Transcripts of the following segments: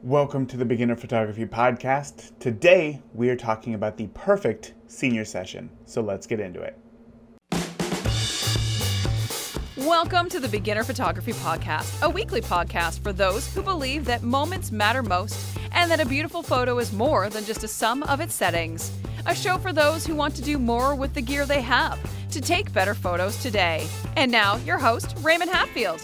Welcome to the Beginner Photography Podcast. Today, we are talking about the perfect senior session. So let's get into it. Welcome to the Beginner Photography Podcast, a weekly podcast for those who believe that moments matter most and that a beautiful photo is more than just a sum of its settings. A show for those who want to do more with the gear they have to take better photos today. And now, your host, Raymond Hatfield.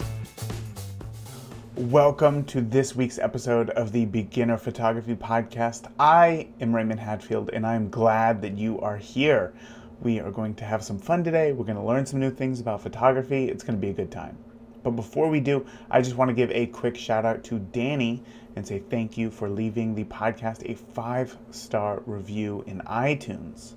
Welcome to this week's episode of the Beginner Photography Podcast. I am Raymond Hatfield, and I'm glad that you are here. We are going to have some fun today. We're going to learn some new things about photography. It's going to be a good time. But before we do, I just want to give a quick shout out to Danny and say thank you for leaving the podcast a 5-star review in iTunes.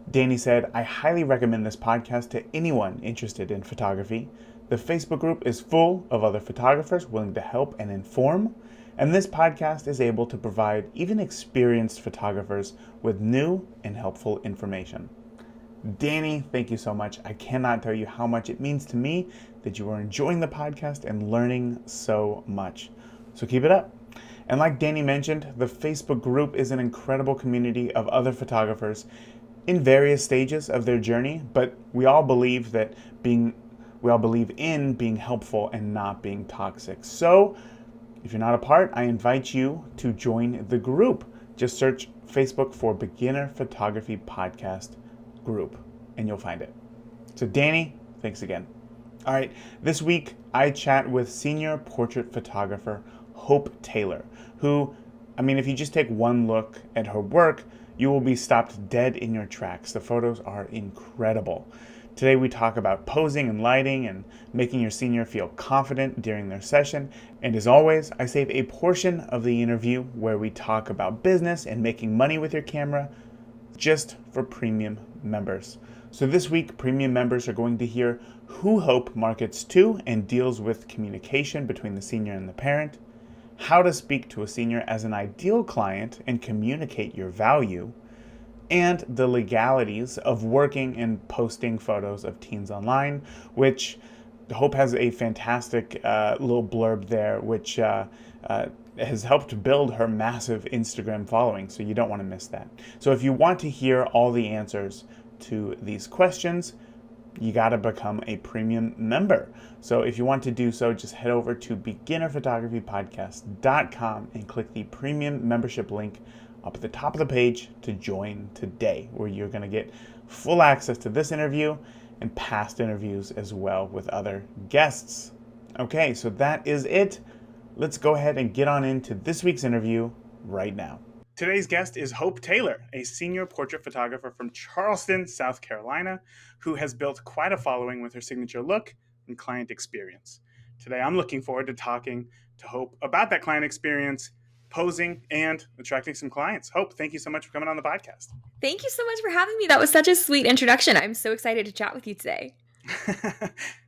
Danny said, "I highly recommend this podcast to anyone interested in photography. The Facebook group is full of other photographers willing to help and inform, and this podcast is able to provide even experienced photographers with new and helpful information." Danny, thank you so much. I cannot tell you how much it means to me that you are enjoying the podcast and learning so much. So keep it up. And like Danny mentioned, the Facebook group is an incredible community of other photographers in various stages of their journey, but we all believe in being helpful and not being toxic. So if you're not a part, I invite you to join the group. Just search Facebook for Beginner Photography Podcast Group and you'll find it. So Danny, thanks again. All right, this week I chat with senior portrait photographer Hope Taylor, who, if you just take one look at her work, you will be stopped dead in your tracks. The photos are incredible. Today we talk about posing and lighting and making your senior feel confident during their session. And as always, I save a portion of the interview where we talk about business and making money with your camera just for premium members. So this week, premium members are going to hear who Hope markets to and deals with communication between the senior and the parent, how to speak to a senior as an ideal client and communicate your value, and the legalities of working and posting photos of teens online, which Hope has a fantastic little blurb there, which has helped build her massive Instagram following, so you don't want to miss that. So if you want to hear all the answers to these questions, you got to become a premium member. So if you want to do so, just head over to beginnerphotographypodcast.com and click the premium membership link up at the top of the page to join today, where you're going to get full access to this interview and past interviews as well with other guests. Okay, so that is it. Let's go ahead and get on into this week's interview right now. Today's guest is Hope Taylor, a senior portrait photographer from Charleston, South Carolina, who has built quite a following with her signature look and client experience. Today, I'm looking forward to talking to Hope about that client experience, posing, and attracting some clients. Hope, thank you so much for coming on the podcast. Thank you so much for having me. That was such a sweet introduction. I'm so excited to chat with you today.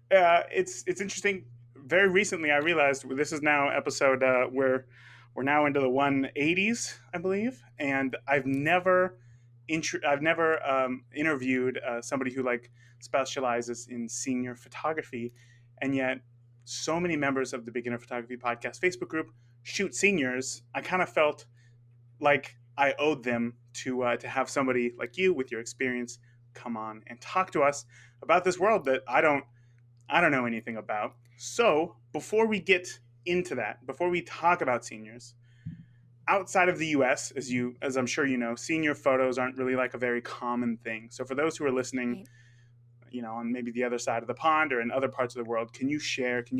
It's interesting. Very recently, I realized this is now episode we're now into the 180s, I believe, and I've never interviewed somebody who specializes in senior photography, and yet so many members of the Beginner Photography Podcast Facebook group shoot seniors. I kind of felt like I owed them to have somebody like you with your experience come on and talk to us about this world that I don't know anything about. So before we get into that, before we talk about seniors, outside of the US, as I'm sure you know, senior photos aren't really like a very common thing. So for those who are listening, on maybe the other side of the pond or in other parts of the world, can you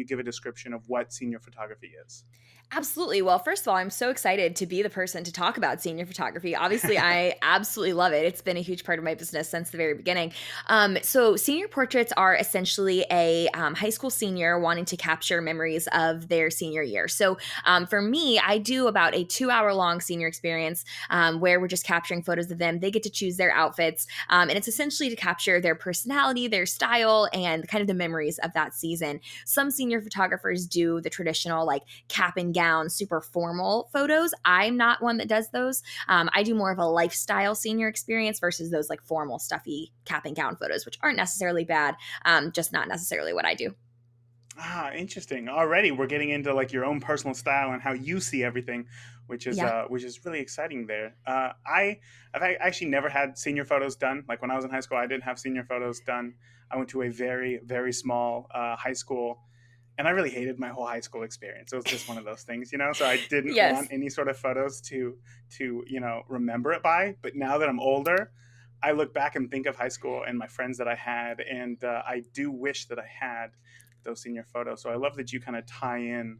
give a description of what senior photography is? Absolutely. Well, first of all, I'm so excited to be the person to talk about senior photography. Obviously, I absolutely love it. It's been a huge part of my business since the very beginning. So senior portraits are essentially a high school senior wanting to capture memories of their senior year. So for me, I do about a 2-hour-long senior experience where we're just capturing photos of them. They get to choose their outfits, and it's essentially to capture their personality, their style, and kind of the memories of that season. Some senior photographers do the traditional cap and gown, super formal photos. I'm not one that does those. I do more of a lifestyle senior experience versus those formal, stuffy cap and gown photos, which aren't necessarily bad, just not necessarily what I do. Interesting. Already we're getting into like your own personal style and how you see everything, Yeah. which is really exciting there. I've actually never had senior photos done. Like when I was in high school, I didn't have senior photos done. I went to a very, very small high school, and I really hated my whole high school experience. It was just one of those things, you know. So I didn't want Yes. any sort of photos to remember it by. But now that I'm older, I look back and think of high school and my friends that I had, and I do wish that I had those senior photos. So I love that you kind of tie in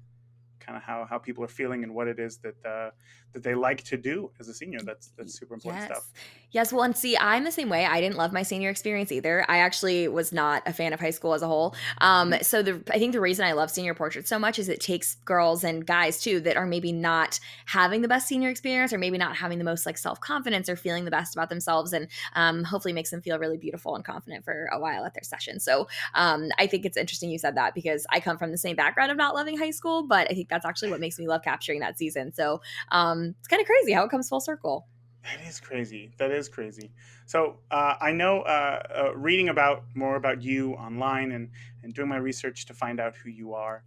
kind of how people are feeling and what it is that they like to do as a senior. That's super important stuff. Yes. Yes. Well, and see, I'm the same way. I didn't love my senior experience either. I actually was not a fan of high school as a whole. Mhm. So I think the reason I love senior portraits so much is it takes girls and guys too that are maybe not having the best senior experience or maybe not having the most like self-confidence or feeling the best about themselves and hopefully makes them feel really beautiful and confident for a while at their session. So I think it's interesting you said that because I come from the same background of not loving high school, but I think that's actually what makes me love capturing that season. So it's kind of crazy how it comes full circle. That is crazy. That is crazy. So I know reading about more about you online and doing my research to find out who you are.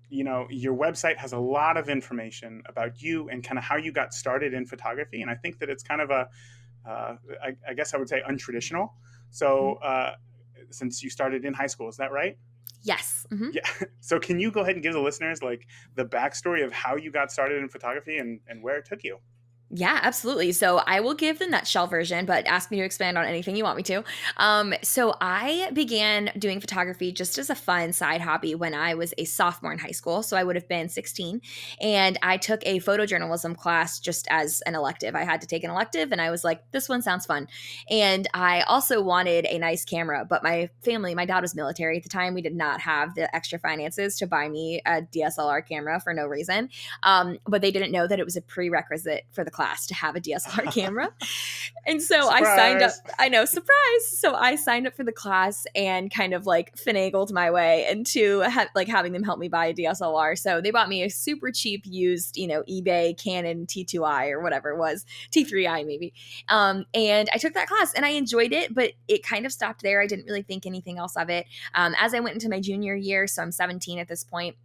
Your website has a lot of information about you and kind of how you got started in photography. And I think that it's kind of I guess I would say untraditional. So since you started in high school, is that right? Yes. Hmm. Yeah. So can you go ahead and give the listeners like the backstory of how you got started in photography and where it took you? Yeah, absolutely. So I will give the nutshell version, but ask me to expand on anything you want me to. So I began doing photography just as a fun side hobby when I was a sophomore in high school. So I would have been 16. And I took a photojournalism class just as an elective. I had to take an elective, and I was like, this one sounds fun. And I also wanted a nice camera, but my family, my dad was military at the time. We did not have the extra finances to buy me a DSLR camera for no reason. But they didn't know that it was a prerequisite for the class to have a DSLR camera. And so I signed up. Surprise. I know, surprise. So I signed up for the class and kind of like finagled my way into like having them help me buy a DSLR. So they bought me a super cheap used, eBay Canon T2i or whatever it was, T3i maybe. And I took that class and I enjoyed it, but it kind of stopped there. I didn't really think anything else of it. As I went into my junior year, so I'm 17 at this point,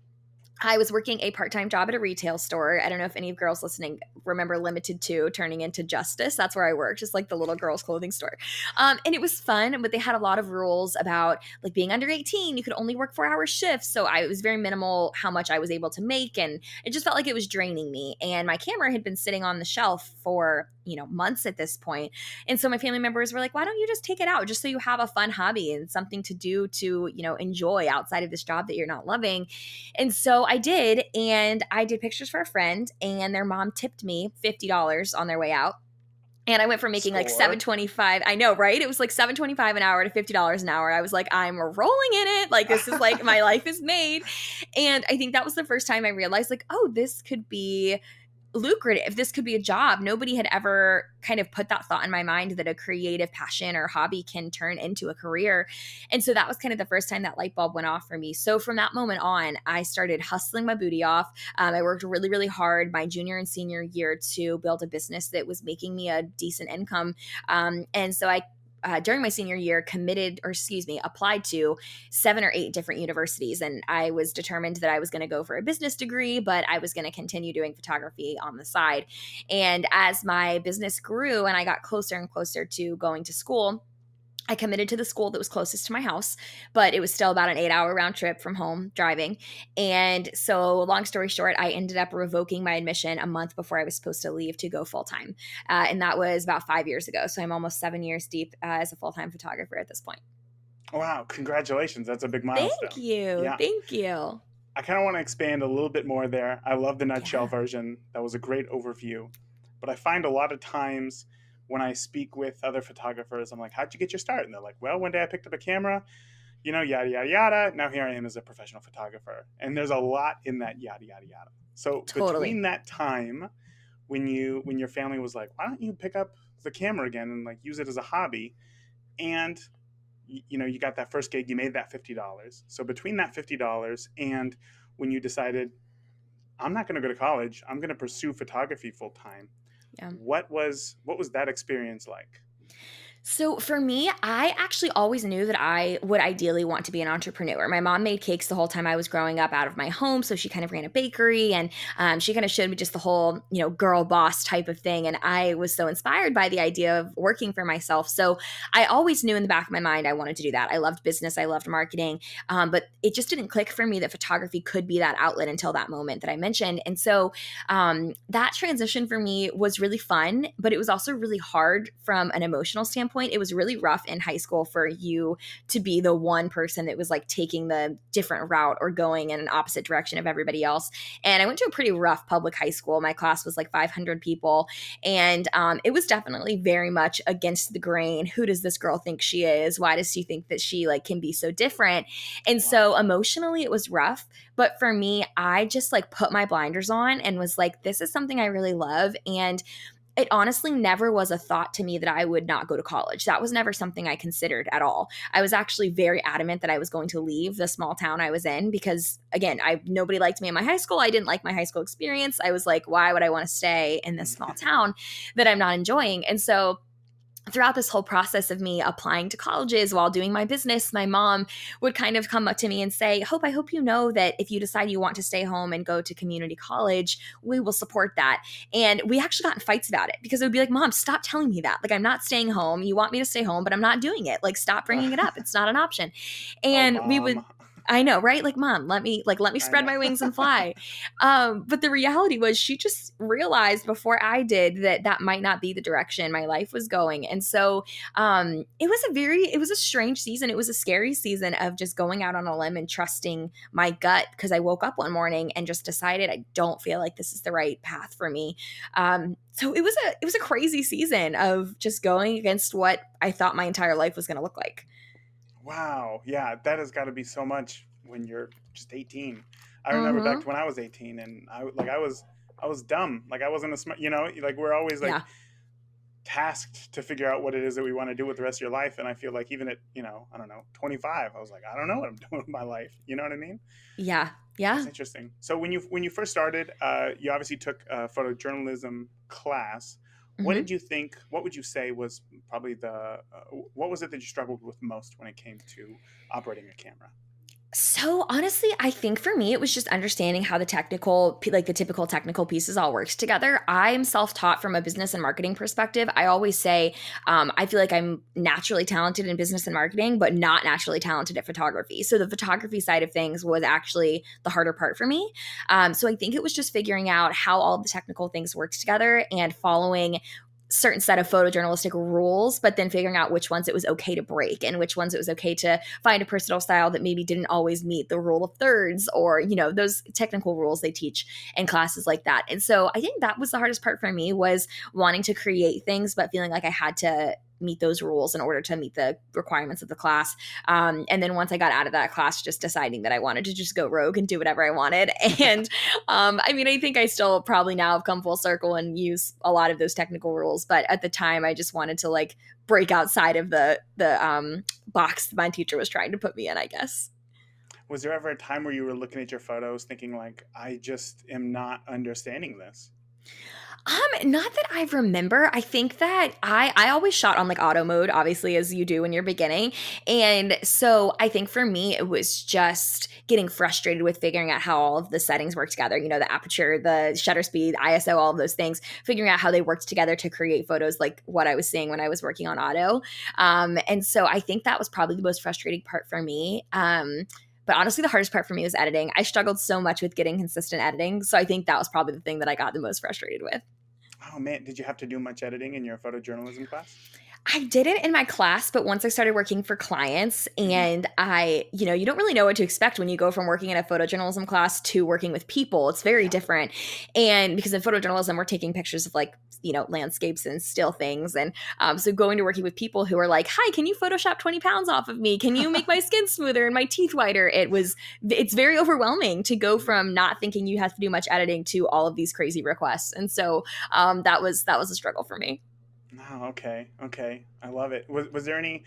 I was working a part-time job at a retail store. I don't know if any of girls listening remember Limited 2 turning into Justice. That's where I worked, just like the little girls' clothing store. And it was fun, but they had a lot of rules about like being under 18. You could only work 4-hour shifts. So it was very minimal how much I was able to make. And it just felt like it was draining me. And my camera had been sitting on the shelf for, months at this point. And so my family members were like, why don't you just take it out just so you have a fun hobby and something to do to, enjoy outside of this job that you're not loving. And so I did, and I did pictures for a friend, and their mom tipped me $50 on their way out. And I went from making like Score. 7.25. I know, right? It was like 7.25 an hour to $50 an hour. I was like, I'm rolling in it. Like this is like my life is made. And I think that was the first time I realized like, oh, this could be lucrative. This could be a job. Nobody had ever kind of put that thought in my mind that a creative passion or hobby can turn into a career. And so that was kind of the first time that light bulb went off for me. So from that moment on, I started hustling my booty off. I worked really, really hard my junior and senior year to build a business that was making me a decent income. And so I during my senior year applied to 7 or 8 different universities. And I was determined that I was going to go for a business degree, but I was going to continue doing photography on the side. And as my business grew and I got closer and closer to going to school, I committed to the school that was closest to my house, but it was still about an 8-hour round trip from home driving. And so, long story short, I ended up revoking my admission a month before I was supposed to leave to go full time. And that was about 5 years ago. So, I'm almost 7 years deep as a full time photographer at this point. Wow, congratulations. That's a big Thank milestone. you. Yeah. Thank you. I kind of want to expand a little bit more there. I love the nutshell Yeah. version. That was a great overview. But I find a lot of times when I speak with other photographers, I'm like, how'd you get your start? And they're like, well, one day I picked up a camera, yada, yada, yada. Now here I am as a professional photographer. And there's a lot in that yada, yada, yada. So Totally. between that time when your family was like, why don't you pick up the camera again and like use it as a hobby? And you got that first gig, you made that $50. So between that $50 and when you decided, I'm not going to go to college, I'm going to pursue photography full time. Yeah. What was that experience like? So for me, I actually always knew that I would ideally want to be an entrepreneur. My mom made cakes the whole time I was growing up out of my home, so she kind of ran a bakery, and she kind of showed me just the whole, girl boss type of thing. And I was so inspired by the idea of working for myself. So I always knew in the back of my mind I wanted to do that. I loved business, I loved marketing, but it just didn't click for me that photography could be that outlet until that moment that I mentioned. And so that transition for me was really fun, but it was also really hard from an emotional standpoint. It was really rough in high school for you to be the one person that was like taking the different route or going in an opposite direction of everybody else. And I went to a pretty rough public high school. My class was like 500 people. And it was definitely very much against the grain. Who does this girl think she is? Why does she think that she like can be so different? And so emotionally it was rough. But for me, I just like put my blinders on and was like, this is something I really love. And it honestly never was a thought to me that I would not go to college. That was never something I considered at all. I was actually very adamant that I was going to leave the small town I was in because, again, nobody liked me in my high school. I didn't like my high school experience. I was like, why would I want to stay in this small town that I'm not enjoying? And so throughout this whole process of me applying to colleges while doing my business, my mom would kind of come up to me and say, I hope you know that if you decide you want to stay home and go to community college, we will support that. And we actually got in fights about it because it would be like, Mom, stop telling me that. Like, I'm not staying home. You want me to stay home, but I'm not doing it. Like, stop bringing it up. It's not an option. And we would, I know, right? Like, Mom, let me spread my wings and fly. But the reality was she just realized before I did that might not be the direction my life was going. And so it was a strange season. It was a scary season of just going out on a limb and trusting my gut because I woke up one morning and just decided I don't feel like this is the right path for me. So it was a crazy season of just going against what I thought my entire life was going to look like. Wow. Yeah, that has got to be so much when you're just 18. I remember back to when I was 18 and I was dumb. Like I wasn't a smart, like we're always like tasked to figure out what it is that we want to do with the rest of your life. And I feel like even at, I don't know, 25, I was like, I don't know what I'm doing with my life. You know what I mean? Yeah. Yeah. That's interesting. So when you first started, you obviously took a photojournalism class. What did you think? What would you say was probably what was it that you struggled with most when it came to operating a camera? So honestly, I think for me, it was just understanding how the typical technical pieces all works together. I'm self-taught from a business and marketing perspective. I always say, I feel like I'm naturally talented in business and marketing, but not naturally talented at photography. So the photography side of things was actually the harder part for me. So I think it was just figuring out how all the technical things worked together and following certain set of photojournalistic rules, but then figuring out which ones it was okay to break and which ones it was okay to find a personal style that maybe didn't always meet the rule of thirds or, those technical rules they teach in classes like that. And so I think that was the hardest part for me was wanting to create things, but feeling like I had to meet those rules in order to meet the requirements of the class. And then once I got out of that class, just deciding that I wanted to just go rogue and do whatever I wanted. And I think I still probably now have come full circle and use a lot of those technical rules. But at the time, I just wanted to like break outside of the box my teacher was trying to put me in, I guess. Was there ever a time where you were looking at your photos thinking like, I just am not understanding this? Not that I remember. I think that I always shot on like auto mode, obviously, as you do when you're beginning. And so I think for me, it was just getting frustrated with figuring out how all of the settings work together. The aperture, the shutter speed, ISO, all of those things, figuring out how they worked together to create photos like what I was seeing when I was working on auto. And so I think that was probably the most frustrating part for me. But honestly, the hardest part for me was editing. I struggled so much with getting consistent editing. So I think that was probably the thing that I got the most frustrated with. Oh man, did you have to do much editing in your photojournalism class? I didn't in my class, but once I started working for clients and you don't really know what to expect when you go from working in a photojournalism class to working with people. It's very different. And because in photojournalism, we're taking pictures of like, landscapes and still things. And so going to working with people who are like, hi, can you Photoshop 20 pounds off of me? Can you make my skin smoother and my teeth whiter? It's very overwhelming to go from not thinking you have to do much editing to all of these crazy requests. And so that was a struggle for me. Oh, okay. I love it. Was there any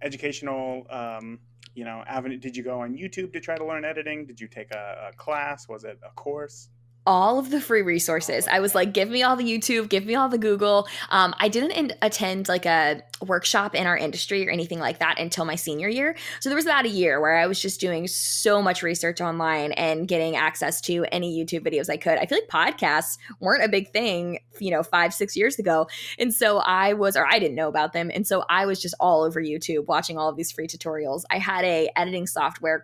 educational, avenue? Did you go on YouTube to try to learn editing? Did you take a class? Was it a course? all of the free resources. I was like, give me all the YouTube, give me all the Google. I didn't attend like a workshop in our industry or anything like that until my senior year. So there was about a year where I was just doing so much research online and getting access to any YouTube videos I could. I feel like podcasts weren't a big thing, 5-6 years ago. And so I didn't know about them. And so I was just all over YouTube watching all of these free tutorials. I had a editing software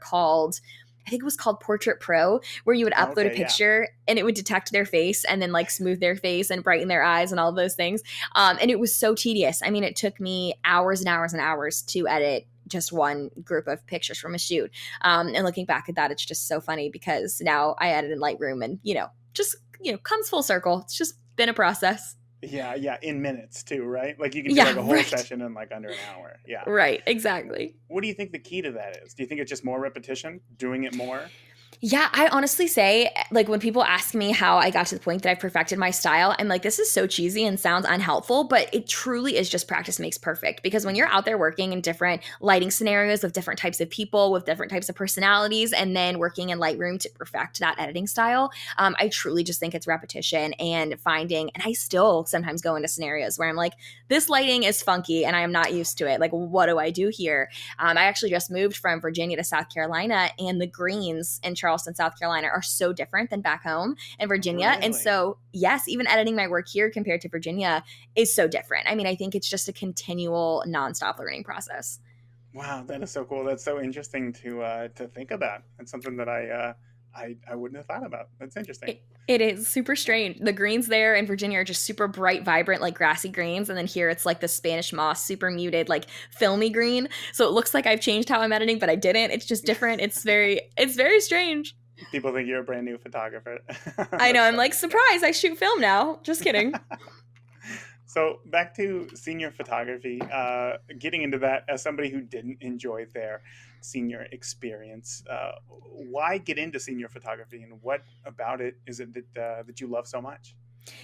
I think it was called Portrait Pro, where you would upload a picture and it would detect their face and then like smooth their face and brighten their eyes and all of those things. And it was so tedious. I mean, it took me hours and hours and hours to edit just one group of pictures from a shoot. And looking back at that, it's just so funny because now I edit in Lightroom and, comes full circle. It's just been a process. Yeah, in minutes too, right? Like you can do like a whole session in like under an hour. Yeah. Right, exactly. What do you think the key to that is? Do you think it's just more repetition, doing it more? Yeah, I honestly say, like, when people ask me how I got to the point that I've perfected my style, I'm like, this is so cheesy and sounds unhelpful, but it truly is just practice makes perfect. Because when you're out there working in different lighting scenarios with different types of people, with different types of personalities, and then working in Lightroom to perfect that editing style, I truly just think it's repetition and finding, and I still sometimes go into scenarios where I'm like, this lighting is funky and I am not used to it. Like, what do I do here? I actually just moved from Virginia to South Carolina, and the greens in Charleston, South Carolina are so different than back home in Virginia. Really? And so, yes, even editing my work here compared to Virginia is so different. I mean, I think it's just a continual nonstop learning process. Wow, that is so cool. That's so interesting to think about. It's something that I wouldn't have thought about. That's interesting. It is super strange. The greens there in Virginia are just super bright, vibrant, like grassy greens. And then here it's like the Spanish moss, super muted, like filmy green. So it looks like I've changed how I'm editing, but I didn't. It's just different. It's very strange. People think you're a brand new photographer. I know. I'm like, surprise, I shoot film now. Just kidding. So back to senior photography, getting into that as somebody who didn't enjoy their senior experience, why get into senior photography, and what about it is it that you love so much?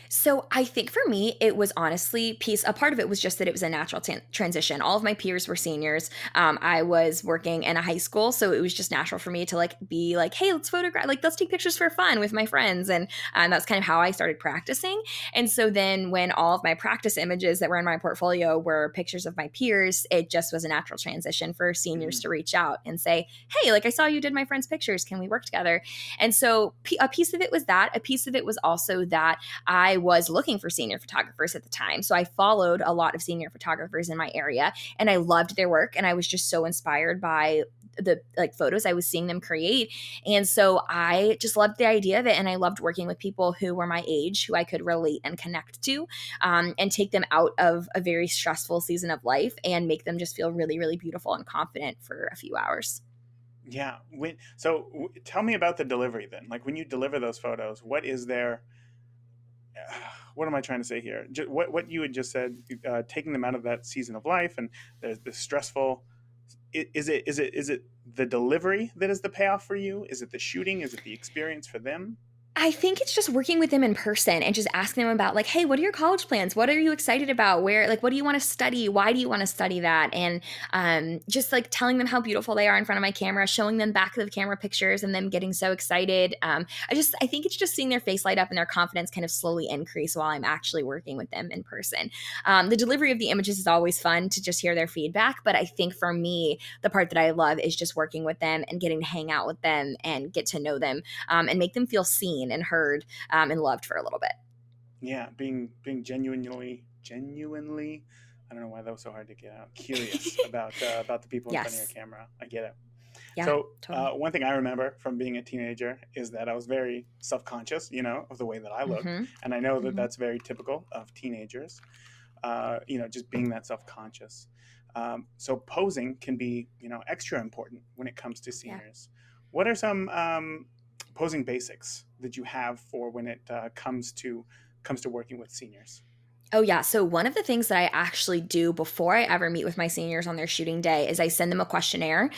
So I think for me, it was honestly a part of it was just that it was a natural transition. All of my peers were seniors. I was working in a high school, so it was just natural for me to like be like, hey, let's photograph, like let's take pictures for fun with my friends. And that's kind of how I started practicing. And so then when all of my practice images that were in my portfolio were pictures of my peers, it just was a natural transition for seniors to reach out and say, hey, like I saw you did my friend's pictures. Can we work together? And so a piece of it was that. A piece of it was also that I was looking for senior photographers at the time. So I followed a lot of senior photographers in my area and I loved their work. And I was just so inspired by the like photos I was seeing them create. And so I just loved the idea of it. And I loved working with people who were my age, who I could relate and connect to, and take them out of a very stressful season of life and make them just feel really, really beautiful and confident for a few hours. Yeah. So tell me about the delivery then. Like when you deliver those photos, what is there? What am I trying to say here? What you had just said, taking them out of that season of life and the stressful. Is it the delivery that is the payoff for you? Is it the shooting? Is it the experience for them? I think it's just working with them in person and just asking them about like, hey, what are your college plans? What are you excited about? What do you want to study? Why do you want to study that? And just like telling them how beautiful they are in front of my camera, showing them back of the camera pictures and them getting so excited. I think it's just seeing their face light up and their confidence kind of slowly increase while I'm actually working with them in person. The delivery of the images is always fun to just hear their feedback. But I think for me, the part that I love is just working with them and getting to hang out with them and get to know them and make them feel seen and heard and loved for a little bit. Yeah, being genuinely, I don't know why that was so hard to get out, curious about the people in front of your camera. I get it. Yeah, so totally. one thing I remember from being a teenager is that I was very self-conscious, of the way that I looked. Mm-hmm. And I know that that's very typical of teenagers, just being that self-conscious. So posing can be, extra important when it comes to seniors. Yeah. What are some posing basics that you have for when it comes to working with seniors? Oh, yeah. So one of the things that I actually do before I ever meet with my seniors on their shooting day is I send them a questionnaire,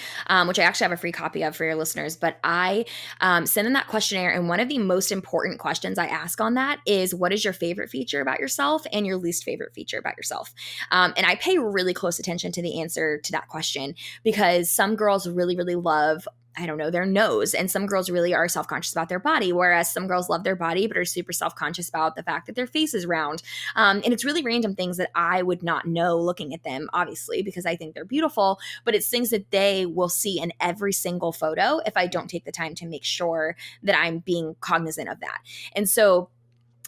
which I actually have a free copy of for your listeners. But I send them that questionnaire. And one of the most important questions I ask on that is, what is your favorite feature about yourself and your least favorite feature about yourself? And I pay really close attention to the answer to that question because some girls really, really love I don't know, their nose. And some girls really are self-conscious about their body, whereas some girls love their body but are super self-conscious about the fact that their face is round. And it's really random things that I would not know looking at them, obviously, because I think they're beautiful, but it's things that they will see in every single photo if I don't take the time to make sure that I'm being cognizant of that. And so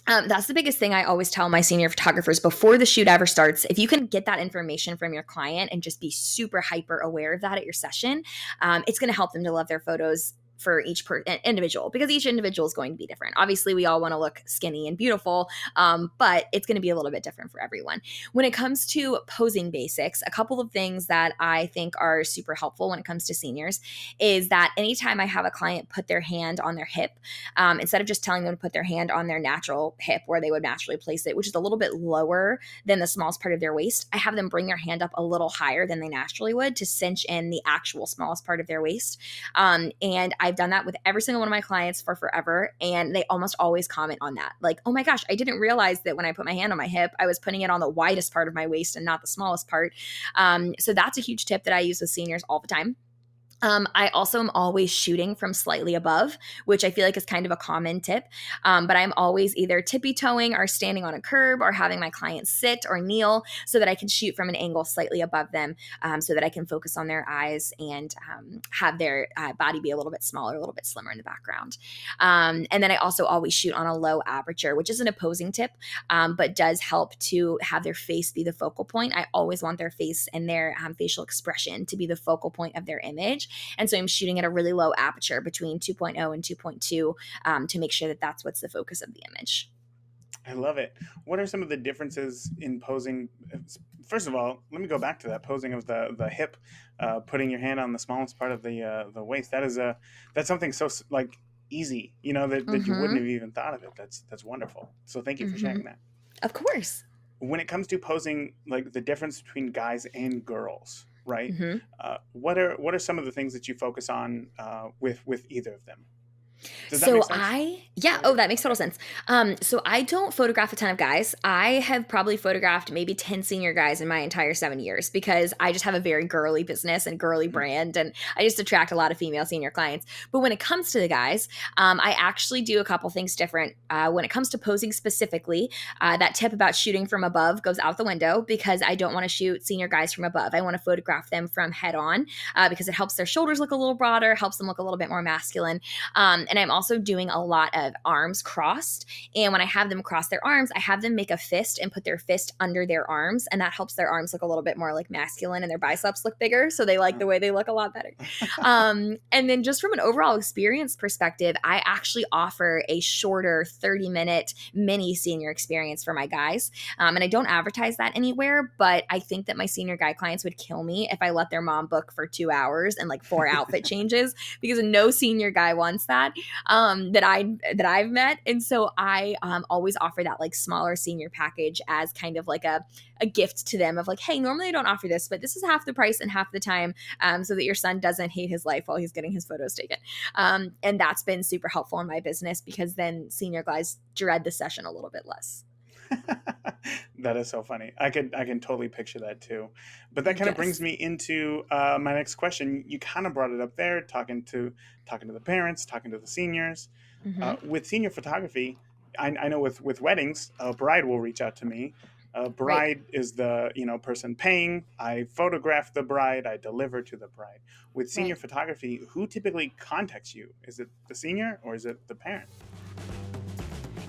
that's the biggest thing I always tell my senior photographers before the shoot ever starts. If you can get that information from your client and just be super hyper aware of that at your session, it's going to help them to love their photos for each individual, because each individual is going to be different. Obviously, we all want to look skinny and beautiful, but it's going to be a little bit different for everyone. When it comes to posing basics, a couple of things that I think are super helpful when it comes to seniors is that anytime I have a client put their hand on their hip, instead of just telling them to put their hand on their natural hip where they would naturally place it, which is a little bit lower than the smallest part of their waist, I have them bring their hand up a little higher than they naturally would to cinch in the actual smallest part of their waist. And I've done that with every single one of my clients for forever. And they almost always comment on that. Like, oh my gosh, I didn't realize that when I put my hand on my hip, I was putting it on the widest part of my waist and not the smallest part. So that's a huge tip that I use with seniors all the time. I also am always shooting from slightly above, which I feel like is kind of a common tip. But I'm always either tippy-toeing or standing on a curb or having my client sit or kneel so that I can shoot from an angle slightly above them, so that I can focus on their eyes and have their body be a little bit smaller, a little bit slimmer in the background. And then I also always shoot on a low aperture, which is an opposing tip, but does help to have their face be the focal point. I always want their face and their facial expression to be the focal point of their image. And so I'm shooting at a really low aperture between 2.0 and 2.2 to make sure that that's what's the focus of the image. I love it. What are some of the differences in posing? First of all, let me go back to that posing of the hip, putting your hand on the smallest part of the waist. That's something so like easy, that you wouldn't have even thought of it. That's wonderful. So thank you for sharing that. Of course. When it comes to posing, like the difference between guys and girls, right? What are some of the things that you focus on with either of them? Does that make sense? Oh, that makes total sense. So I don't photograph a ton of guys. I have probably photographed maybe 10 senior guys in my entire 7 years because I just have a very girly business and girly brand, and I just attract a lot of female senior clients. But when it comes to the guys, I actually do a couple things different. When it comes to posing specifically, that tip about shooting from above goes out the window because I don't want to shoot senior guys from above. I want to photograph them from head on because it helps their shoulders look a little broader, helps them look a little bit more masculine. And I'm also doing a lot of arms crossed. And when I have them cross their arms, I have them make a fist and put their fist under their arms. And that helps their arms look a little bit more like masculine and their biceps look bigger. So they like the way they look a lot better. And then just from an overall experience perspective, I actually offer a shorter 30-minute mini senior experience for my guys. And I don't advertise that anywhere, but I think that my senior guy clients would kill me if I let their mom book for 2 hours and like 4 outfit changes, because no senior guy wants that. That I've met. And so I always offer that like smaller senior package as kind of like a gift to them of like, hey, normally I don't offer this, but this is half the price and half the time, so that your son doesn't hate his life while he's getting his photos taken. And that's been super helpful in my business because then senior guys dread the session a little bit less. That is so funny. I can totally picture that too. But that kind of brings me into my next question. You kind of brought it up there, talking to the parents, talking to the seniors. With senior photography, I know with weddings, a bride will reach out to me. A bride is the person paying. I photograph the bride. I deliver to the bride. With senior photography, who typically contacts you? Is it the senior or is it the parent?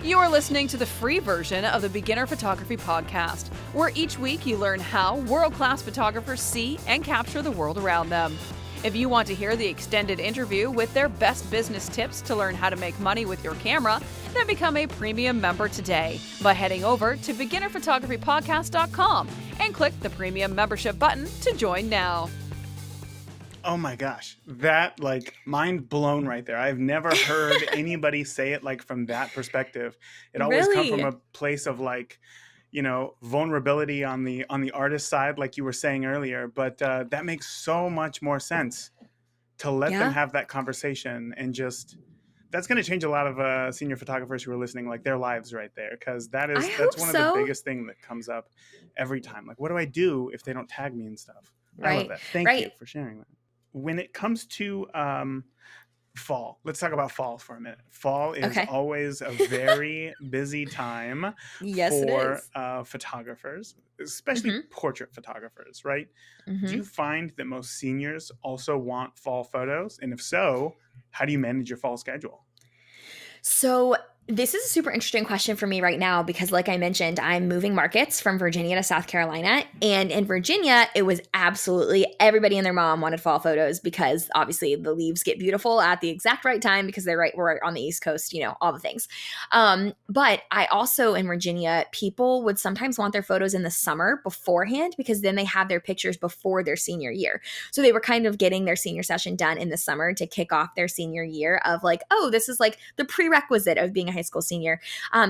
You are listening to the free version of the Beginner Photography Podcast, where each week you learn how world-class photographers see and capture the world around them. If you want to hear the extended interview with their best business tips to learn how to make money with your camera, then become a premium member today by heading over to beginnerphotographypodcast.com and click the premium membership button to join now. Oh my gosh, that mind blown right there. I've never heard anybody say it from that perspective. It always comes from a place of vulnerability on the artist side, like you were saying earlier. But that makes so much more sense to let them have that conversation, and that's going to change a lot of senior photographers who are listening, their lives right there, because that's one of the biggest things that comes up every time. What do I do if they don't tag me and stuff? I love that. Thank you for sharing that. when it comes to fall, let's talk about fall for a minute. Fall is Okay. always a very busy time Yes, it for is. photographers, especially Mm-hmm. portrait photographers, right? Do Mm-hmm. you find that most seniors also want fall photos? And if so, how do you manage your fall schedule? So this is a super interesting question for me right now because, like I mentioned, I'm moving markets from Virginia to South Carolina. And in Virginia, it was absolutely everybody and their mom wanted fall photos because obviously the leaves get beautiful at the exact right time because we're right on the East Coast, all the things. But I also in Virginia, people would sometimes want their photos in the summer beforehand because then they have their pictures before their senior year. So they were kind of getting their senior session done in the summer to kick off their senior year of like, oh, this is like the prerequisite of being a high school senior.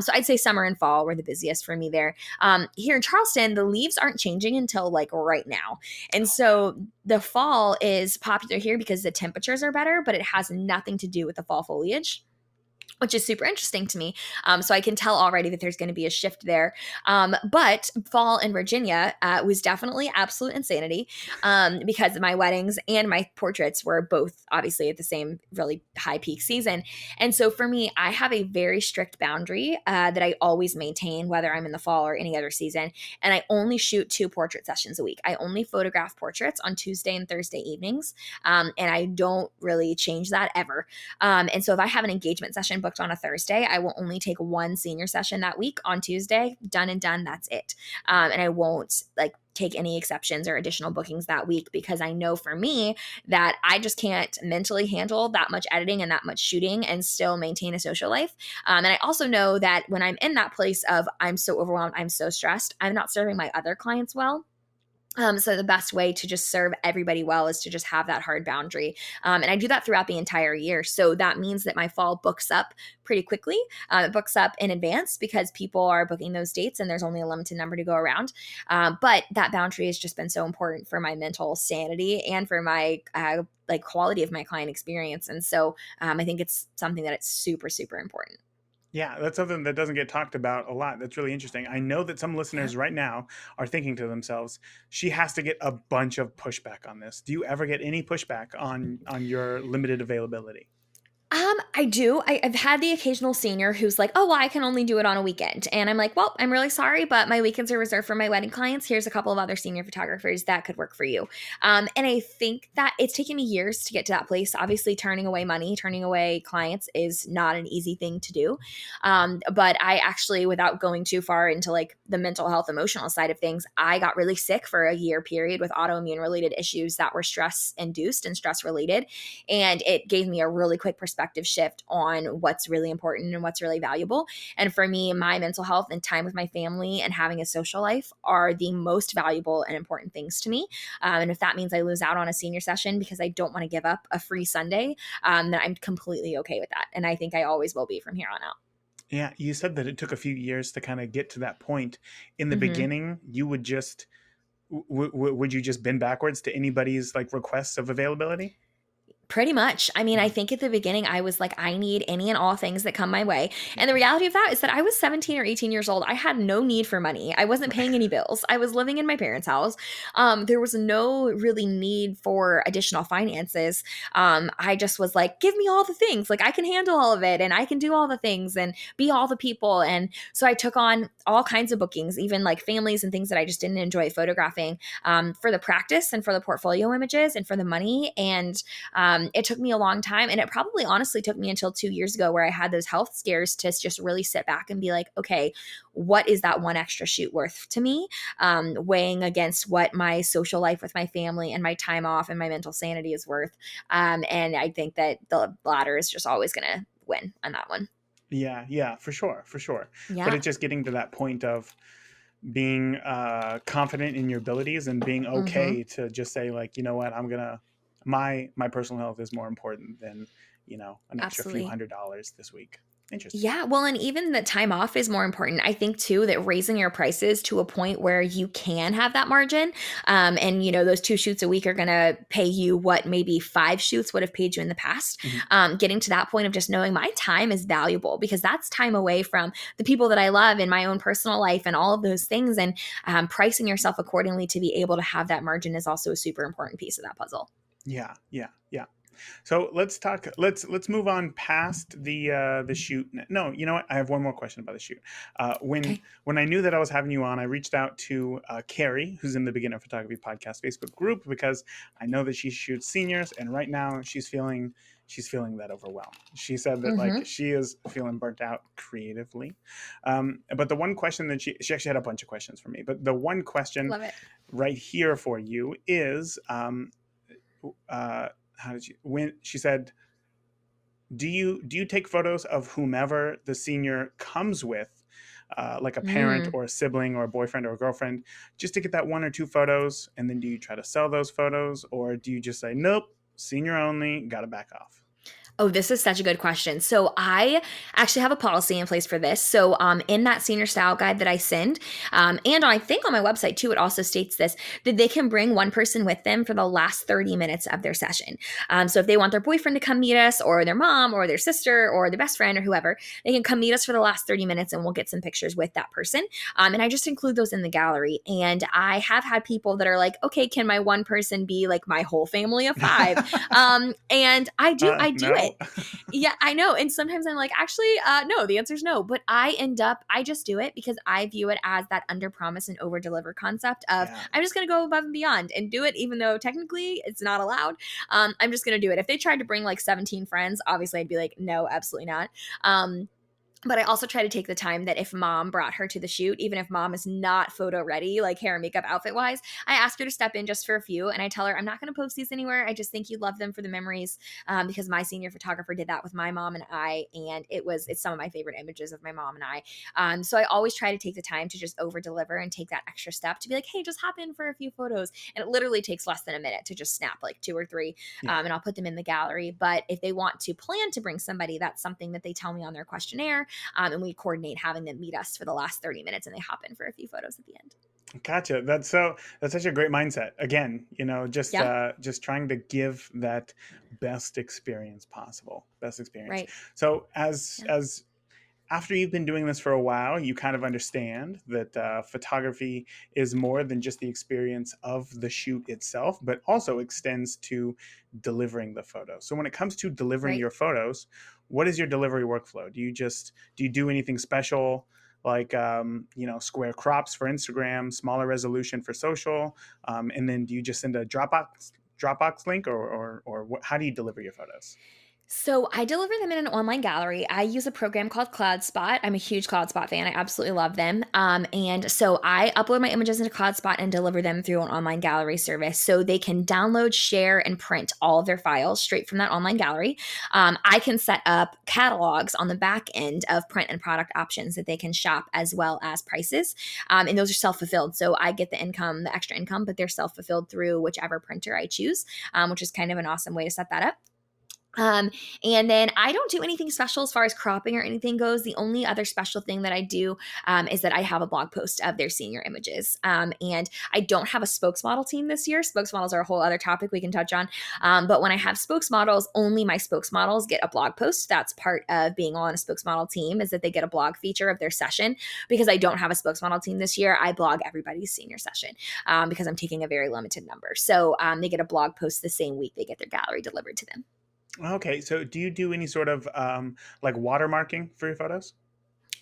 So I'd say summer and fall were the busiest for me there. Here in Charleston, the leaves aren't changing until like right now. And so the fall is popular here because the temperatures are better, but it has nothing to do with the fall foliage, which is super interesting to me. So I can tell already that there's going to be a shift there. But fall in Virginia was definitely absolute insanity because my weddings and my portraits were both obviously at the same really high peak season. And so for me, I have a very strict boundary that I always maintain, whether I'm in the fall or any other season. And I only shoot 2 portrait sessions a week. I only photograph portraits on Tuesday and Thursday evenings. And I don't really change that ever. And so if I have an engagement session booked on a Thursday, I will only take 1 senior session that week on Tuesday. Done and done. That's it. And I won't like take any exceptions or additional bookings that week because I know for me that I just can't mentally handle that much editing and that much shooting and still maintain a social life. And I also know that when I'm in that place of I'm so overwhelmed, I'm so stressed, I'm not serving my other clients well. So the best way to just serve everybody well is to just have that hard boundary. And I do that throughout the entire year. So that means that my fall books up pretty quickly. It books up in advance because people are booking those dates and there's only a limited number to go around. But that boundary has just been so important for my mental sanity and for my like quality of my client experience. And so I think it's something that it's super, super important. Yeah, that's something that doesn't get talked about a lot. That's really interesting. I know that some listeners right now are thinking to themselves, she has to get a bunch of pushback on this. Do you ever get any pushback on your limited availability? I do. I've had the occasional senior who's like, oh, well, I can only do it on a weekend. And I'm like, well, I'm really sorry, but my weekends are reserved for my wedding clients. Here's a couple of other senior photographers that could work for you. And I think that it's taken me years to get to that place. Obviously, turning away money, turning away clients is not an easy thing to do. But I actually, without going too far into like the mental health, emotional side of things, I got really sick for a year period with autoimmune related issues that were stress induced and stress related. And it gave me a really quick perspective shift on what's really important and what's really valuable. And for me, my mental health and time with my family and having a social life are the most valuable and important things to me. And if that means I lose out on a senior session because I don't want to give up a free Sunday, then I'm completely okay with that. And I think I always will be from here on out. Yeah, you said that it took a few years to kind of get to that point. In the Mm-hmm. beginning, you would just would you just bend backwards to anybody's like requests of availability? Pretty much. I mean, I think at the beginning I was like, I need any and all things that come my way. And the reality of that is that I was 17 or 18 years old. I had no need for money. I wasn't paying any bills. I was living in my parents' house. There was no really need for additional finances. I just was like, give me all the things. Like I can handle all of it and I can do all the things and be all the people. And so I took on all kinds of bookings, even like families and things that I just didn't enjoy photographing for the practice and for the portfolio images and for the money. And it took me a long time. And it probably honestly took me until 2 years ago where I had those health scares to just really sit back and be like, okay, what is that one extra shoot worth to me? Weighing against what my social life with my family and my time off and my mental sanity is worth. And I think that the latter is just always going to win on that one. Yeah, for sure. Yeah. But it's just getting to that point of being confident in your abilities and being okay to just say like, you know what, I'm gonna my personal health is more important than an extra few $100s this week. Interesting. Yeah, well, and even the time off is more important. I think too that raising your prices to a point where you can have that margin, and those 2 shoots a week are going to pay you what maybe 5 shoots would have paid you in the past. Getting to that point of just knowing my time is valuable because that's time away from the people that I love in my own personal life and all of those things. And pricing yourself accordingly to be able to have that margin is also a super important piece of that puzzle. Yeah, yeah, yeah. So let's talk. Let's move on past the shoot. No, you know what? I have one more question about the shoot. Okay. When I knew that I was having you on, I reached out to Carrie, who's in the Beginner Photography Podcast Facebook group, because I know that she shoots seniors, and right now she's feeling that overwhelmed. She said that like Mm-hmm. she is feeling burnt out creatively. But the one question that she actually had a bunch of questions for me, but the one question Love it. right here for you is uh, how did you when she said, do you take photos of whomever the senior comes with, like a parent Mm. or a sibling or a boyfriend or a girlfriend, just to get that one or two photos, and then do you try to sell those photos, or do you just say nope, senior only, gotta back off? Oh, this is such a good question. So I actually have a policy in place for this. So in that senior style guide that I send, and I think on my website too, it also states this, that they can bring one person with them for the last 30 minutes of their session. So if they want their boyfriend to come meet us, or their mom, or their sister, or their best friend, or whoever, they can come meet us for the last 30 minutes, and we'll get some pictures with that person. And I just include those in the gallery. And I have had people that are like, okay, can my one person be like my whole family of five? And I do it. No. Yeah, I know. And sometimes I'm like, actually, no, the answer is no. But I just do it because I view it as that under promise and over deliver concept of Yeah. I'm just going to go above and beyond and do it, even though technically it's not allowed. I'm just going to do it. If they tried to bring like 17 friends, obviously I'd be like, no, absolutely not. But I also try to take the time that if mom brought her to the shoot, even if mom is not photo ready, like hair and makeup outfit wise, I ask her to step in just for a few. And I tell her, I'm not going to post these anywhere. I just think you love them for the memories, because my senior photographer did that with my mom and I. And it's some of my favorite images of my mom and I. So I always try to take the time to just over deliver and take that extra step to be like, hey, just hop in for a few photos. And it literally takes less than a minute to just snap like two or three. Yeah. And I'll put them in the gallery. But if they want to plan to bring somebody, that's something that they tell me on their questionnaire. And we coordinate having them meet us for the last 30 minutes, and they hop in for a few photos at the end. Gotcha. That's such a great mindset. Again, Yeah. just trying to give that best experience possible. Best experience. Right. So as Yeah. as after you've been doing this for a while, you kind of understand that photography is more than just the experience of the shoot itself, but also extends to delivering the photo. So when it comes to delivering Right. your photos, what is your delivery workflow? Do you do anything special, like square crops for Instagram, smaller resolution for social, and then do you just send a Dropbox link, or how do you deliver your photos? So I deliver them in an online gallery. I use a program called CloudSpot. I'm a huge CloudSpot fan. I absolutely love them. And so I upload my images into CloudSpot and deliver them through an online gallery service. So they can download, share, and print all of their files straight from that online gallery. I can set up catalogs on the back end of print and product options that they can shop, as well as prices. And those are self-fulfilled. So I get the income, the extra income, but they're self-fulfilled through whichever printer I choose, which is kind of an awesome way to set that up. Um, and then I don't do anything special as far as cropping or anything goes. The only other special thing that I do is that I have a blog post of their senior images. And I don't have a spokesmodel team this year. Spokesmodels are a whole other topic we can touch on. But when I have spokesmodels, only my spokesmodels get a blog post. That's part of being on a spokesmodel team, is that they get a blog feature of their session. Because I don't have a spokesmodel team this year, I blog everybody's senior session because I'm taking a very limited number. So they get a blog post the same week they get their gallery delivered to them. Okay, so do you do any sort of like watermarking for your photos?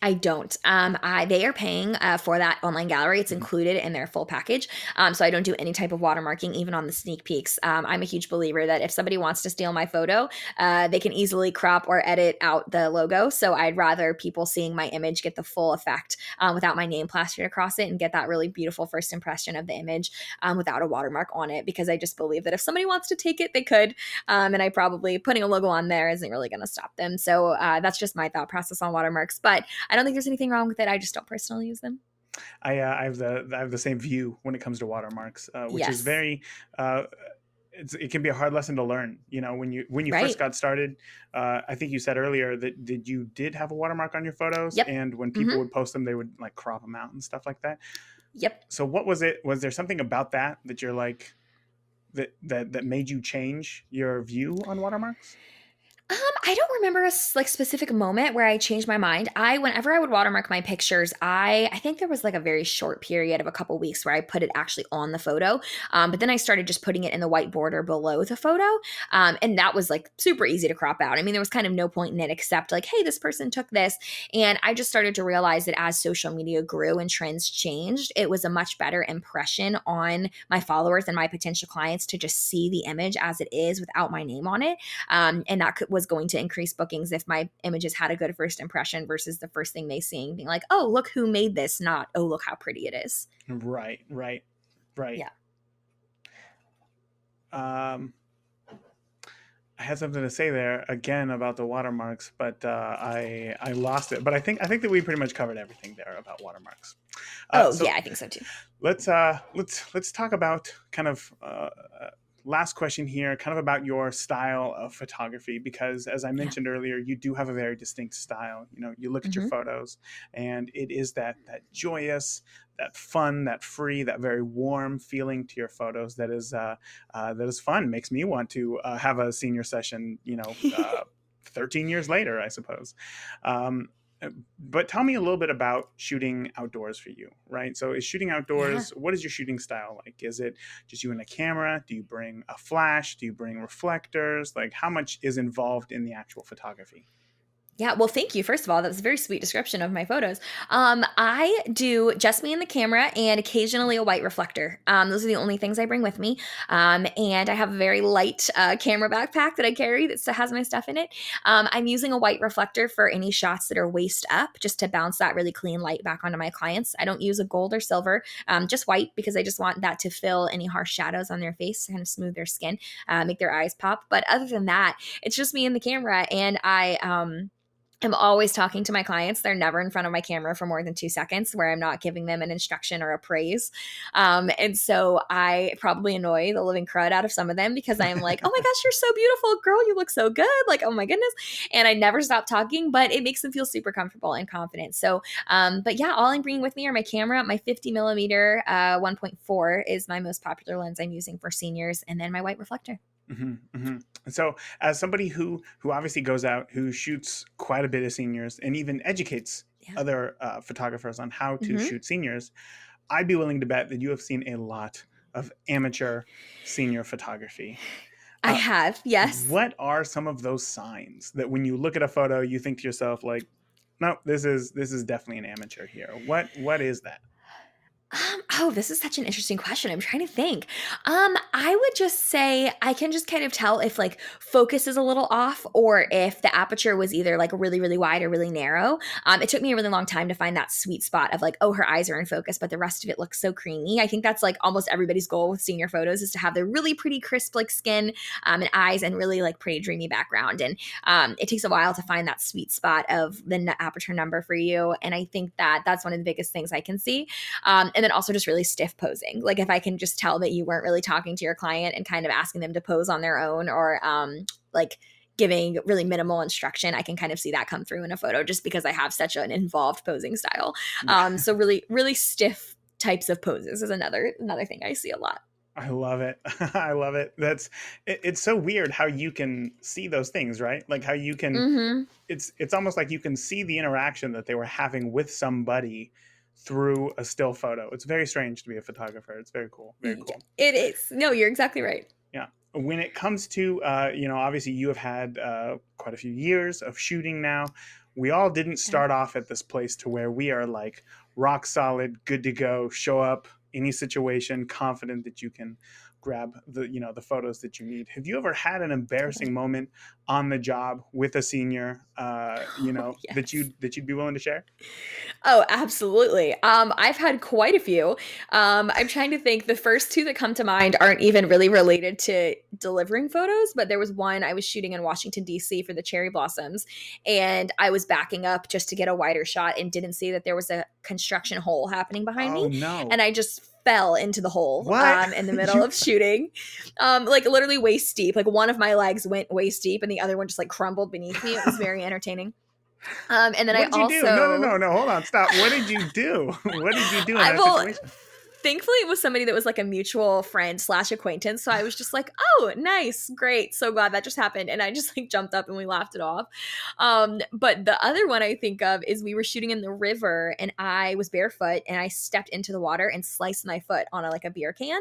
I don't. They are paying for that online gallery. It's Mhm. included in their full package. So I don't do any type of watermarking, even on the sneak peeks. I'm a huge believer that if somebody wants to steal my photo, they can easily crop or edit out the logo. So I'd rather people seeing my image get the full effect without my name plastered across it, and get that really beautiful first impression of the image without a watermark on it. Because I just believe that if somebody wants to take it, they could. And I probably putting a logo on there isn't really going to stop them. So that's just my thought process on watermarks. But I don't think there's anything wrong with it. I just don't personally use them. I have the same view when it comes to watermarks, which is Yes. very uh, it can be a hard lesson to learn. When you first Right. got started, I think you said earlier that you did have a watermark on your photos, Yep. and when people Hmm. would post them, they would like crop them out and stuff like that. Yep. So what was it? Was there something about that you're like that made you change your view on watermarks? I don't remember a like specific moment where I changed my mind. Whenever I would watermark my pictures, I think there was like a very short period of a couple weeks where I put it actually on the photo. But then I started just putting it in the white border below the photo. And that was like super easy to crop out. I mean, there was kind of no point in it except like, hey, this person took this. And I just started to realize that as social media grew and trends changed, it was a much better impression on my followers and my potential clients to just see the image as it is without my name on it. And that was going to increase bookings if my images had a good first impression versus the first thing they seeing being like, oh, look who made this, not, oh, look how pretty it is. Right. Yeah. I had something to say there again about the watermarks, but I lost it. But I think that we pretty much covered everything there about watermarks. Yeah, I think so too. Let's talk about kind of last question here, kind of about your style of photography, because as I mentioned earlier, you do have a very distinct style. You know, you look at your photos and it is that joyous, that fun, that free, that very warm feeling to your photos that is fun. Makes me want to have a senior session, 13 years later, I suppose. But tell me a little bit about shooting outdoors for you, right? So is shooting outdoors, what is your shooting style like? Is it just you and a camera? Do you bring a flash? Do you bring reflectors? Like, how much is involved in the actual photography? Yeah, well, thank you. First of all, that was a very sweet description of my photos. I do just me and the camera and occasionally a white reflector. Those are the only things I bring with me. And I have a very light camera backpack that I carry that still has my stuff in it. I'm using a white reflector for any shots that are waist up, just to bounce that really clean light back onto my clients. I don't use a gold or silver, just white, because I just want that to fill any harsh shadows on their face, kind of smooth their skin, make their eyes pop. But other than that, it's just me and the camera. And I'm always talking to my clients. They're never in front of my camera for more than 2 seconds where I'm not giving them an instruction or a praise. And so I probably annoy the living crud out of some of them because I'm like, oh my gosh, you're so beautiful, girl. You look so good. Like, oh my goodness. And I never stop talking, but it makes them feel super comfortable and confident. So, but yeah, all I'm bringing with me are my camera, my 50 millimeter 1.4 is my most popular lens I'm using for seniors, and then my white reflector. So as somebody who obviously goes out, who shoots quite a bit of seniors and even educates other photographers on how to shoot seniors, I'd be willing to bet that you have seen a lot of amateur senior photography. I have, yes. What are some of those signs that when you look at a photo, you think to yourself like, no, this is definitely an amateur here. What is that? This is such an interesting question. I'm trying to think. I would just say I can just kind of tell if like focus is a little off, or if the aperture was either like really, really wide or really narrow. It took me a really long time to find that sweet spot of like, oh, her eyes are in focus, but the rest of it looks so creamy. I think that's like almost everybody's goal with senior photos, is to have the really pretty crisp like skin and eyes and really like pretty dreamy background. And it takes a while to find that sweet spot of the aperture number for you. And I think that that's one of the biggest things I can see. And then also just really stiff posing. Like if I can just tell that you weren't really talking to your client and kind of asking them to pose on their own, or like giving really minimal instruction, I can kind of see that come through in a photo just because I have such an involved posing style. So really, really stiff types of poses is another thing I see a lot. I love it. I love it. It's so weird how you can see those things, right? Like how you can, it's almost like you can see the interaction that they were having with somebody through a still photo. It's very strange to be a photographer. It's very cool. Very cool. It is. No, you're exactly right. Yeah. When it comes to, obviously you have had quite a few years of shooting now. We all didn't start off at this place to where we are like rock solid, good to go, show up any situation, confident that you can grab the photos that you need. Have you ever had an embarrassing moment on the job with a senior, Yes. that you'd be willing to share? Oh, absolutely. I've had quite a few. I'm trying to think. The first two that come to mind aren't even really related to delivering photos, but there was one I was shooting in Washington, D.C. for the cherry blossoms, and I was backing up just to get a wider shot and didn't see that there was a construction hole happening behind me. No. And I just fell into the hole in the middle of shooting, like literally waist deep. Like one of my legs went waist deep and the other one just like crumbled beneath me. It was very entertaining. And then What did you do? No, hold on, stop. What did you do? What did you do in that situation? Thankfully, it was somebody that was like a mutual friend / acquaintance. So I was just like, oh, nice, great. So glad that just happened. And I just like jumped up and we laughed it off. But the other one I think of is we were shooting in the river and I was barefoot and I stepped into the water and sliced my foot on a beer can.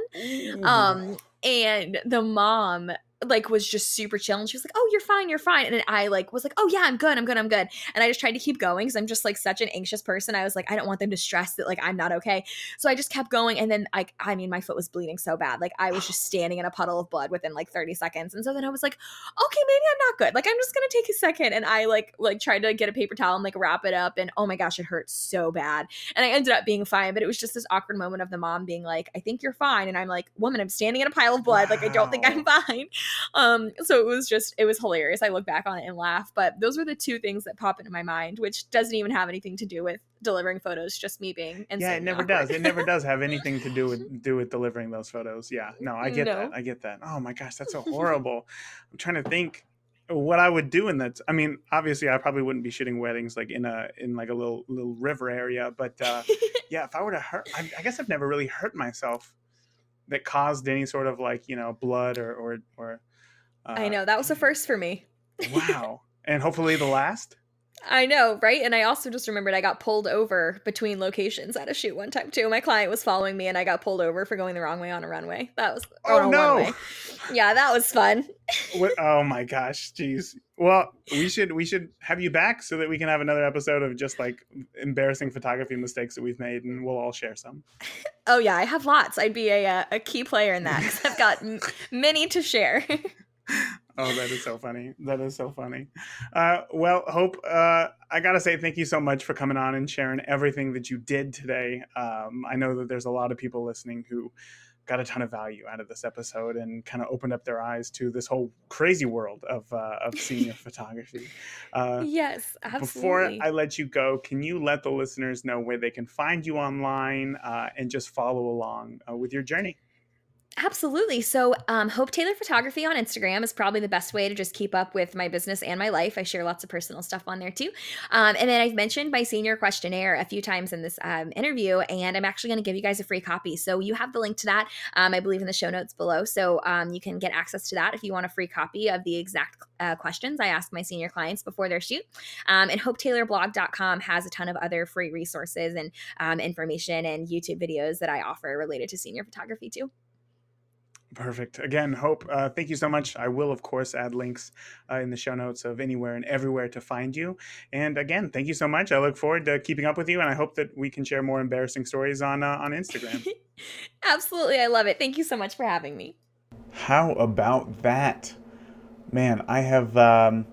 And the mom like was just super chill and she was like, oh, you're fine. And then I like was like, oh yeah, I'm good. And I just tried to keep going because I'm just like such an anxious person. I was like, I don't want them to stress that like I'm not okay. So I just kept going. And then I mean, my foot was bleeding so bad. Like I was just standing in a puddle of blood within like 30 seconds. And so then I was like, okay, maybe I'm not good. Like I'm just gonna take a second. And I like tried to get a paper towel and like wrap it up. And oh my gosh, it hurt so bad. And I ended up being fine. But it was just this awkward moment of the mom being like, I think you're fine. And I'm like, woman, I'm standing in a pile of blood. Like I don't think I'm fine. So it was hilarious. I look back on it and laugh, but those were the two things that pop into my mind, which doesn't even have anything to do with delivering photos, just me being insane. Yeah, it never does. It never does have anything to do with delivering those photos. Yeah, no, I get that. Oh my gosh, that's so horrible. I'm trying to think what I would do in that. I mean, obviously I probably wouldn't be shooting weddings like in like a little river area, but yeah, if I were to hurt, I guess I've never really hurt myself that caused any sort of like, blood or I know, that was a first for me. Wow. And hopefully the last. I know, right? And I also just remembered I got pulled over between locations at a shoot one time too. My client was following me and I got pulled over for going the wrong way on a runway. That was no. Yeah, that was fun. Oh my gosh, geez. Well, we should have you back so that we can have another episode of just like embarrassing photography mistakes that we've made, and we'll all share some. Oh yeah, I have lots. I'd be a key player in that because I've got many to share. Oh, that is so funny. Well, Hope, I got to say thank you so much for coming on and sharing everything that you did today. I know that there's a lot of people listening who got a ton of value out of this episode and kind of opened up their eyes to this whole crazy world of senior photography. Yes, absolutely. Before I let you go, can you let the listeners know where they can find you online and just follow along with your journey? Absolutely. So Hope Taylor Photography on Instagram is probably the best way to just keep up with my business and my life. I share lots of personal stuff on there too. And then I've mentioned my senior questionnaire a few times in this interview, and I'm actually going to give you guys a free copy. So you have the link to that, I believe, in the show notes below. So you can get access to that if you want a free copy of the exact questions I ask my senior clients before their shoot. And HopeTaylorBlog.com has a ton of other free resources and information and YouTube videos that I offer related to senior photography too. Perfect. Again, Hope, thank you so much. I will, of course, add links in the show notes of anywhere and everywhere to find you. And again, thank you so much. I look forward to keeping up with you, and I hope that we can share more embarrassing stories on Instagram. Absolutely. I love it. Thank you so much for having me. How about that? Man, I have, I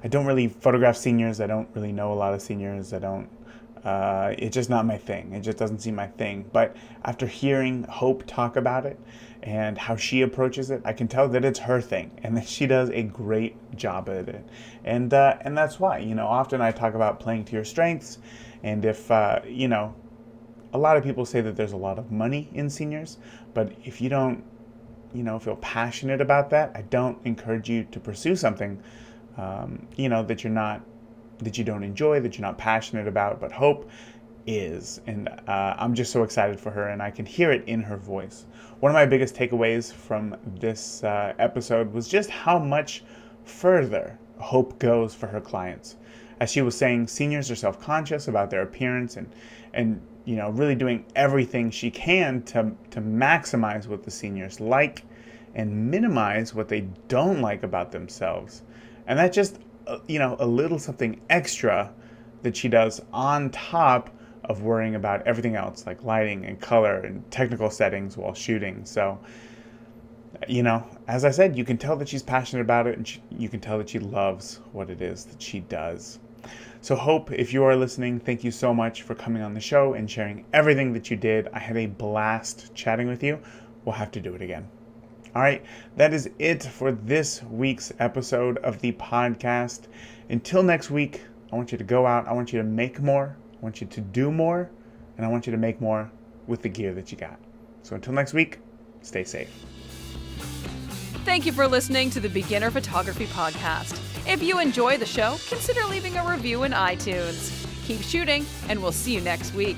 don't really photograph seniors. I don't really know a lot of seniors. It's just not my thing. It just doesn't seem my thing. But after hearing Hope talk about it and how she approaches it, I can tell that it's her thing and that she does a great job at it. And that's why, often I talk about playing to your strengths. And if, a lot of people say that there's a lot of money in seniors, but if you don't, feel passionate about that, I don't encourage you to pursue something, that you don't enjoy, that you're not passionate about. But Hope is, and I'm just so excited for her, and I can hear it in her voice. One of my biggest takeaways from this episode was just how much further Hope goes for her clients. As she was saying, seniors are self-conscious about their appearance and really doing everything she can to maximize what the seniors like and minimize what they don't like about themselves. And that just a little something extra that she does on top of worrying about everything else, like lighting and color and technical settings while shooting. So, as I said, you can tell that she's passionate about it, and you can tell that she loves what it is that she does. So Hope, if you are listening, thank you so much for coming on the show and sharing everything that you did. I had a blast chatting with you. We'll have to do it again. All right, that is it for this week's episode of the podcast. Until next week, I want you to go out. I want you to make more. I want you to do more. And I want you to make more with the gear that you got. So until next week, stay safe. Thank you for listening to the Beginner Photography Podcast. If you enjoy the show, consider leaving a review in iTunes. Keep shooting, and we'll see you next week.